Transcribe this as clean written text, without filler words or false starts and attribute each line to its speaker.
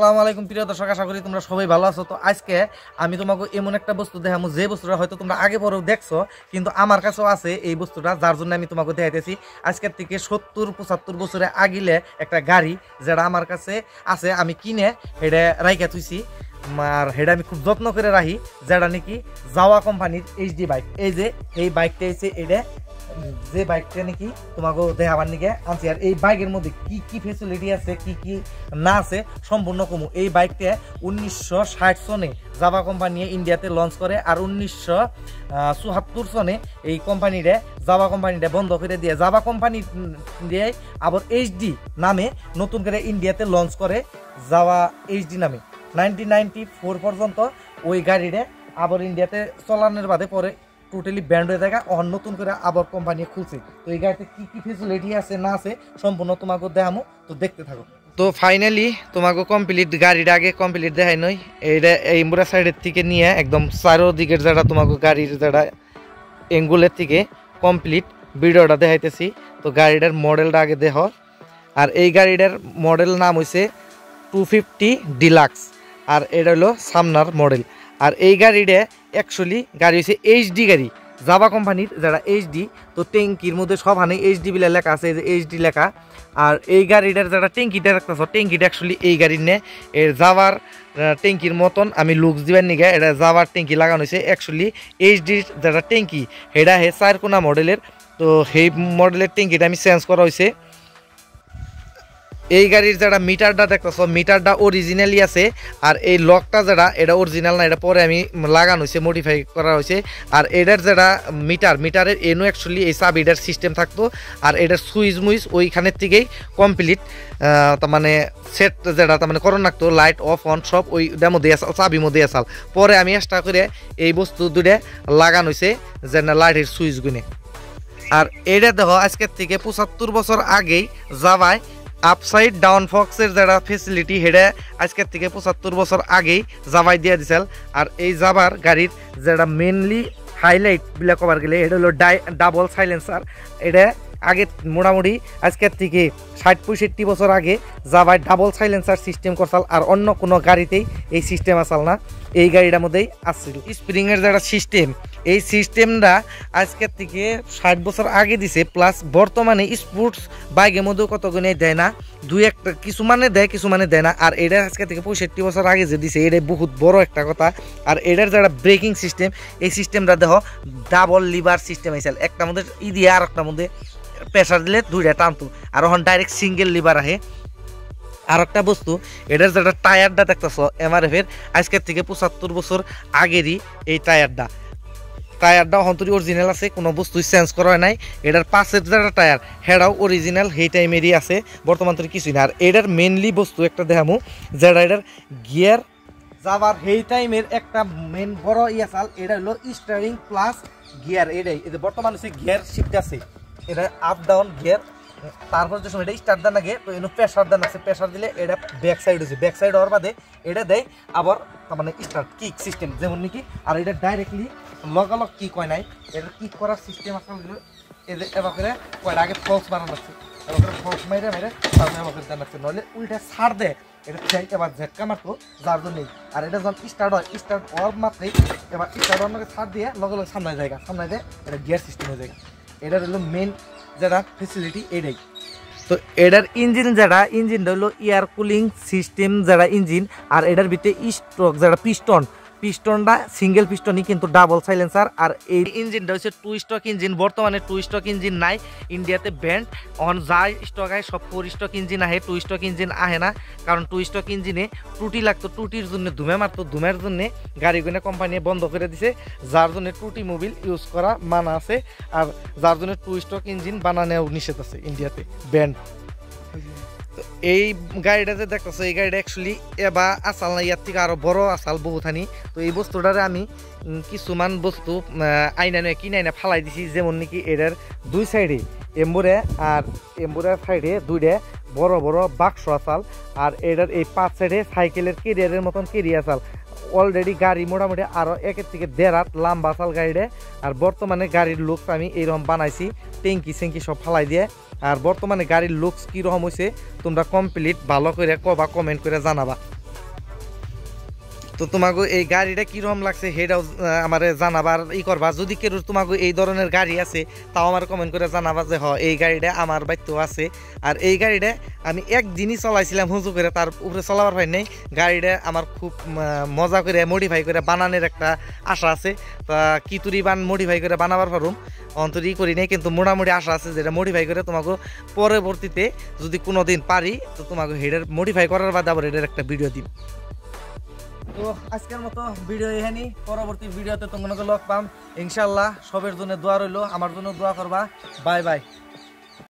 Speaker 1: আসসালামু আলাইকুম প্রিয় দর্শক, আশা করি তোমরা সবাই ভালো আছো। তো আজকে আমি তোমাকে এমন একটা বস্তু দেখাবো যে বস্তুটা হয়তো তোমরা আগে পরেও দেখছো, কিন্তু আমার কাছেও আছে এই বস্তুটা, যার জন্য আমি তোমাকে দেখাইতেছি। আজকের থেকে 70-75 বছরে আগিলে একটা গাড়ি যেটা আমার কাছে আছে, আমি কিনে এটা রাইখা থুইছি। আর এটা আমি খুব যত্ন করে রাখি, যেটা নাকি জাওয়া কোম্পানির এইচডি বাইক। এই বাইকটা হচ্ছে এটা, যে বাইকটা নাকি তোমাকে দেখাবার নিকে আনছি। আর এই বাইকের মধ্যে কি কি ফেসিলিটি আছে, কি কি না আছে, সম্পূর্ণ কমু। এই বাইকটা 1960 সনে জাভা কোম্পানি ইন্ডিয়াতে লঞ্চ করে, আর 1974 সনে এই কোম্পানিটা জাভা কোম্পানিটা বন্ধ করে দিয়ে জাভা কোম্পানি দিয়ে আবার এইচডি নামে নতুন করে ইন্ডিয়াতে লঞ্চ করে, জাভা এইচডি নামে। 1994 পর্যন্ত ওই গাড়িটা আবার ইন্ডিয়াতে চলানোর বাদে পরে টোটালি ব্যান্ড হয়ে থাকে, নতুন করে আবার কোম্পানি খুলছে। তো এই গাড়িতে কি কি ফেসিলিটি আছে না আছে সম্পূর্ণ তোমাকে দেখামো, তো দেখতে থাকো। তো ফাইনালি তোমাকে কমপ্লিট গাড়িটা আগে কমপ্লিট দেখাই নই। এইটা এই মুরা সাইডের থেকে নিয়ে একদম চারোদিকের যেটা তোমাকে গাড়ির যেটা এঙ্গুলের থেকে কমপ্লিট ভিডিওটা দেখাইতেছি। তো গাড়িটার মডেলটা আগে দেখ। আর এই গাড়িটার মডেল নাম হয়েছে 250 ডিলাক্স, আর এটা হলো সামনার মডেল। আর এই গাড়িটা অ্যাকচুয়ালি গাড়ি হচ্ছে এইচডি গাড়ি, জাভা কোম্পানির যারা এইচডি। তো ট্যাঙ্কির মধ্যে সবখানে এইচডি বিলে লেখা আছে, এই যে এইচডি লেখা। আর এই গাড়িটার যারা ট্যাঙ্কিটা রাখতেছ, ট্যাঙ্কিটা অ্যাকচুয়ালি এই গাড়ির নে এর জাভার ট্যাঙ্কির মতন আমি লুকস দিবার নিগে এটা জাভার ট্যাঙ্কি লাগানো হয়েছে। অ্যাকচুয়ালি এইচডির যারা ট্যাঙ্কি সেটা হে 4 কোনা মডেলের। তো সেই মডেলের ট্যাঙ্কিটা আমি চেঞ্জ করা হয়েছে। এই গাড়ির যারা মিটারটা দেখতেছ, মিটারটা অরিজিনালি আছে। আর এই লকটা যেটা এটা অরিজিনাল না, এটা পরে আমি লাগানো হয়েছে, মডিফাই করা হয়েছে। আর এটার যেটা মিটারের এনো অ্যাকচুয়ালি এই চাবিটার সিস্টেম থাকতো। আর এটার সুইচ মুইচ ওইখানের থেকেই কমপ্লিট তার মানে সেট যেটা তার মানে করণ রাখতো, লাইট অফ অন সব ওইটার মধ্যে আসাল, চাবির মধ্যে আসাল। পরে আমি এক্সট্রা করে এই বস্তু দুটা লাগানো হয়েছে যে না লাইটের সুইচ গুনে। আর এটা দেখো আজকের থেকে 75 বছর আগেই জাভায় আপসাইড ডাউন ফক্সের যারা ফেসিলিটি সেটা আজকের থেকে 75 বছর আগেই জাভাই দিয়ে দিছিল। আর এই জাভার গাড়ির যেটা মেনলি হাইলাইট বিলা কভার গেলে এটা হলো ডাবল সাইলেন্সার। এটা আগে মোটামুটি আজকের থেকে 60-65 বছর আগে জাভাই ডাবল সাইলেন্সার সিস্টেম করছাল, আর অন্য কোনো গাড়িতেই এই সিস্টেম আসাল না, এই গাড়িটার মধ্যেই আসছিল। স্প্রিংয়ের যারা সিস্টেম, এই সিস্টেমটা আজকের থেকে 60 বছর আগে দিছে। প্লাস বর্তমানে স্পোর্টস বাইকের মধ্যেও কতগুলো দেয় না, দুই একটা কিছু মানে দেয়, কিছু মানে দেয় না। আর এটা আজকে থেকে 65 বছর আগে যে দিছে এটা বহুত বড় একটা কথা। আর এটার যারা ব্রেকিং সিস্টেম, এই সিস্টেমটা দেখো ডাবল লিভার সিস্টেম আইসাল, একটা মধ্যে দিয়ে আর একটা মধ্যে প্রেসার দিলে দুইটা টানতো, আর এখন ডাইরেক্ট সিঙ্গেল লিভার আহে। আর একটা বস্তু, এটার যেটা টায়ারটা দেখতেছ এমআরএফ এর আজকের থেকে 75 বছর আগেরই এই টায়ারটা অন্তরি অরিজিনাল আছে, কোনো বস্তু চেঞ্জ করা হয় নাই। এটার পাশের যেটা টায়ার হেটাও অরিজিনাল, সেই টাইমেরই আছে, বর্তমান তো কিছুই না। আর এটার মেনলি বস্তু একটা দেখামু, যেটা এটার গিয়ার যাবার সেই টাইমের একটা মেন বড় চাল, এটা হলো স্টারিং প্লাস গিয়ার। এটাই বর্তমান হচ্ছে গিয়ার শিফট আছে, এটা আপ ডাউন গিয়ার। তারপর যে সময় এটা স্টার্ট দেন আগে, তো এনে প্রেশার দেন আছে, প্রেশার দিলে এটা ব্যাক সাইড হয়েছে, ব্যাক সাইড হওয়ার বাদে এটা দেয় আবার তার মানে স্টার্ট কিক সিস্টেম যেমন নাকি। আর এটা ডাইরেক্টলি লগালগ কিক হয় নাই, এটা কিক করার সিস্টেম আসলে এদের এবার করে কয়টা আগে ফলস বানানো আছে, এবার করে ফলস মেরে তারপরে এবার করে দেন আছে, নইলে উল্টা ছাড় দেয় এটা এবার ঝেটকা মারতো, যার জন্যই। আর এটা যখন স্টার্ট হয়, স্টার্ট হওয়ার মাত্রই এবার স্টার্ট হওয়ার মধ্যে ছাড় দিয়ে লগে সামনে জায়গা, সামনে দেয় এটা গিয়ার সিস্টেম হয়ে যায়। এটার হলো মেন যেটা ফেসিলিটি এটাই। তো এটার ইঞ্জিনটা হলো এয়ার কুলিং সিস্টেম যারা ইঞ্জিন। আর এটার ভিতরে স্ট্রোক যারা পিস্টনটা সিঙ্গেল পিস্টনই, কিন্তু ডাবল সাইলেন্সার। আর এই ইঞ্জিনটা হচ্ছে 2 স্ট্রোক ইঞ্জিন। বর্তমানে 2 স্ট্রোক ইঞ্জিন নাই, ইন্ডিয়াতে ব্যান্ড। অন যা স্টক আয় সব 4 স্ট্রোক ইঞ্জিন আহে, 2 স্ট্রোক ইঞ্জিন আহে না, কারণ 2 স্ট্রোক ইঞ্জিনে ত্রুটি লাগতো, ত্রুটির জন্য ধুমে মারতো, ধুমের জন্য গাড়িগুলো কোম্পানি বন্ধ করে দিছে, যার জন্য ত্রুটি মোবিল ইউজ করা মানা আছে। আর যার জন্য 2 স্ট্রোক ইঞ্জিন বানানো নিষেধ আছে ইন্ডিয়াতে, ব্যান্ড। এই গাড়িটা যে দেখতেছো, এই গাড়িটা অ্যাকচুয়ালি এবার আসাল না, ইয়ার থেকে আরো বড় আসাল বহুখানি। তো এই বস্তুটারে আমি কিছুমান বস্তু আইনা নয় কিনে আইনা ফালাই দিছি, যেমন নাকি এটার দুই সাইডে এম্বুরে আর এম্বুরের সাইডে দুইটা বড় বড় বাক্স আসাল। আর এটার এই 5 সাইডে সাইকেলের কেরিয়ারের মতন কেরিয়ার আসাল। অলরেডি গাড়ি মোটামুটি আরও 1 থেকে 1.5 হাত লম্বা আসাল গাড়িটা। আর বর্তমানে গাড়ির লুকস আমি এইরকম বানাইছি, ট্যাঙ্কি স্যাঙ্কি সব ফালাই দিয়ে। আর বর্তমানে গাড়ির লুকস কীরকম হয়েছে তোমরা কমপ্লিট ভালো করে কবা, কমেন্ট করে জানাবা। তো তোমাকে এই গাড়িটা কিরকম লাগছে সেটাও আমার জানাবার করবা। যদি কেউ তোমাকে এই ধরনের গাড়ি আছে তাও আমার কমেন্ট করে জানাবা যে এই গাড়িটা আমার বাড়িতেও আছে। আর এই গাড়িটা আমি একদিনই চলাইছিলাম হুজু করে, তার উপরে চলাবার পাই নাই। গাড়িটা আমার খুব মজা করে মডিফাই করে বানানোর একটা আশা আছে। তা কিতুরি মডিফাই করে বানাবার পারুম অন্তরি করি নাই, কিন্তু মোটামুটি আশা আছে যেটা মডিফাই করে তোমাকে পরবর্তীতে যদি কোনো দিন পারি তো তোমাকে হেডের মডিফাই করার বাদে আবার হেডের একটা ভিডিও দিই। তো আজকের মতো ভিডিও এখানেই, পরবর্তী ভিডিওতে তোমাকে লগ পাম ইনশাল্লাহ। সবের জন্য দোয়া রইলো, আমার জন্য দোয়া করবা। Bye bye.